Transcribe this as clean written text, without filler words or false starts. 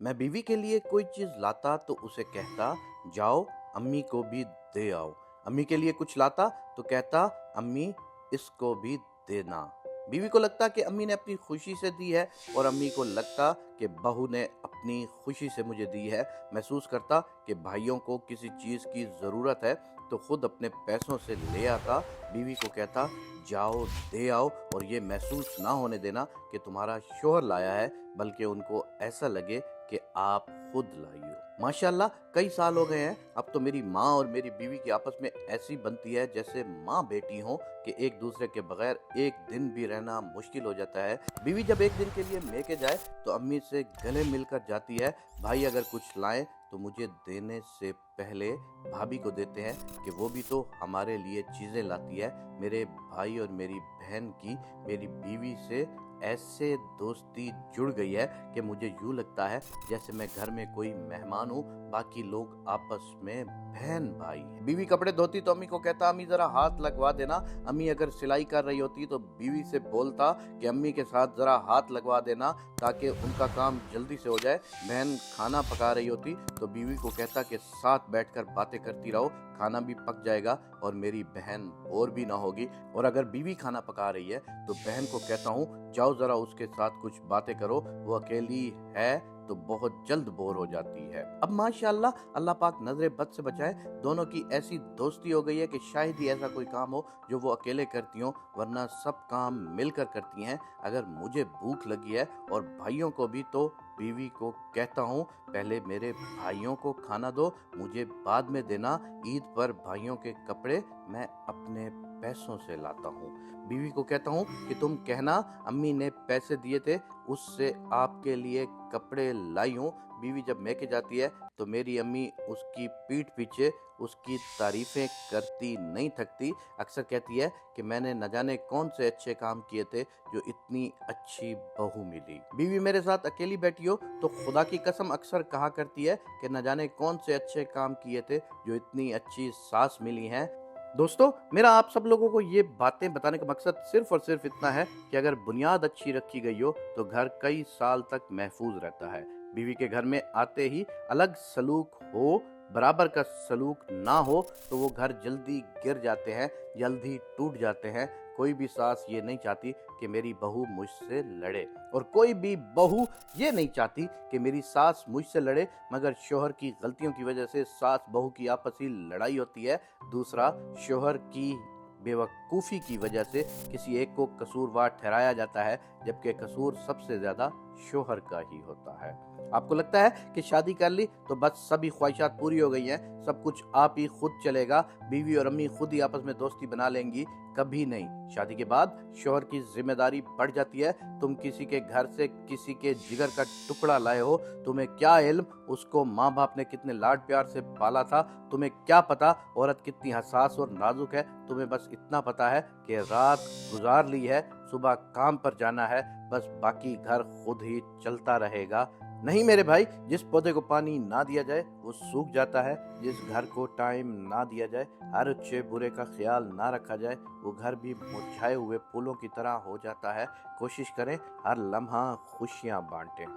मैं बीवी के लिए कोई चीज लाता तो उसे कहता, जाओ अम्मी को भी दे आओ। अम्मी के लिए कुछ लाता तो कहता, अम्मी इसको भी देना। बीवी को लगता कि अम्मी ने अपनी खुशी से दी है और अम्मी को लगता कि बहू ने अपनी खुशी से मुझे दी है। महसूस करता कि भाइयों को किसी चीज की जरूरत है तो खुद अपने पैसों से ले आता। बीवी को कहता, जाओ दे आओ, और ये महसूस ना होने देना कि तुम्हारा शोहर लाया है, बल्कि उनको ऐसा लगे कि आप खुद लाई हो। माशाल्लाह कई साल हो गए हैं, अब तो मेरी माँ और मेरी बीवी की आपस में ऐसी बनती है जैसे माँ बेटी हो, कि एक दूसरे के बगैर एक दिन भी रहना मुश्किल हो जाता है। बीवी जब एक दिन के लिए मेके जाए तो अम्मी से गले मिलकर जाती है। भाई अगर कुछ लाएं तो मुझे देने से पहले भाभी को देते हैं कि वो भी तो हमारे लिए चीजें लाती है। मेरे भाई और मेरी बहन की मेरी बीवी से ऐसे दोस्ती जुड़ गई है कि मुझे यूं लगता है जैसे मैं घर में कोई मेहमान हूँ, बाकी लोग आपस में बहन भाई हैं। बीवी कपड़े धोती तो अम्मी को कहता, अम्मी जरा हाथ लगवा देना। अम्मी अगर सिलाई कर रही होती तो बीवी से बोलता कि अम्मी के साथ जरा हाथ लगवा देना ताकि उनका काम जल्दी से हो जाए। बहन खाना पका रही होती तो बीवी को कहता कि साथ बैठकर बातें करती रहो, खाना भी पक जाएगा और मेरी बहन बोर भी ना होगी। और अगर बीवी खाना पका रही है तो बहन को कहता हूँ, जाओ जरा उसके साथ कुछ बातें करो, वो अकेली है तो बहुत जल्द बोर हो जाती है। अब माशाल्लाह अल्लाह पाक नजरे बद से बचाए, दोनों की ऐसी दोस्ती हो गई है कि शायद ही ऐसा कोई काम हो जो वो अकेले करती हो, वरना सब काम मिलकर करती हैं। अगर मुझे भूख लगी है और भाइयों को भी, तो बीवी को कहता हूँ, पहले मेरे भाइयों को खाना दो, मुझे बाद में देना। ईद पर भाइयों के कपड़े मैं अपने पैसों से लाता हूँ। बीवी को कहता हूँ कि तुम कहना अम्मी ने पैसे दिए थे, उससे आपके लिए कपड़े लाई हूँ। बीवी जब मैके जाती है तो मेरी अम्मी उसकी पीठ पीछे उसकी तारीफें करती नहीं थकती। अक्सर कहती है कि मैंने न जाने कौन से अच्छे काम किए थे जो इतनी अच्छी बहू मिली। बीवी मेरे साथ अकेली बैठी हो तो खुदा की कसम अक्सर कहा करती है कि न जाने कौन से अच्छे काम किए थे जो इतनी अच्छी सास मिली हैं। दोस्तों, मेरा आप सब लोगों को ये बातें बताने का मकसद सिर्फ और सिर्फ इतना है कि अगर बुनियाद अच्छी रखी गई हो तो घर कई साल तक महफूज रहता है। बीवी के घर में आते ही अलग सलूक हो, बराबर का सलूक ना हो तो वो घर जल्दी गिर जाते हैं, जल्दी टूट जाते हैं। कोई भी सास ये नहीं चाहती कि मेरी बहू मुझसे लड़े, और कोई भी बहू ये नहीं चाहती कि मेरी सास मुझसे लड़े, मगर शोहर की गलतियों की वजह से सास बहू की आपसी लड़ाई होती है। दूसरा, शोहर की बेवकूफ़ी की वजह से किसी एक को कसूरवार ठहराया जाता है, जबकि कसूर सबसे ज़्यादा शोहर का ही होता है। आपको लगता है कि शादी कर ली तो बस सभी ख्वाहिशात पूरी हो गई हैं, सब कुछ आप ही खुद चलेगा, बीवी और अम्मी खुद ही आपस में दोस्ती बना लेंगी? कभी नहीं। शादी के बाद शोहर की जिम्मेदारी बढ़ जाती है। तुम किसी के घर से किसी के जिगर का टुकड़ा लाए हो, तुम्हें क्या इल्म उसको माँ बाप ने कितने लाड प्यार से पाला था? तुम्हें क्या पता औरत कितनी हसास और नाजुक है? तुम्हें बस इतना पता है कि रात गुजार ली है, सुबह काम पर जाना है, बस बाकी घर खुद ही चलता रहेगा। नहीं मेरे भाई, जिस पौधे को पानी ना दिया जाए वो सूख जाता है, जिस घर को टाइम ना दिया जाए, हर अच्छे बुरे का ख्याल ना रखा जाए, वो घर भी मुरझाए हुए फूलों की तरह हो जाता है। कोशिश करें हर लम्हा खुशियां बांटें।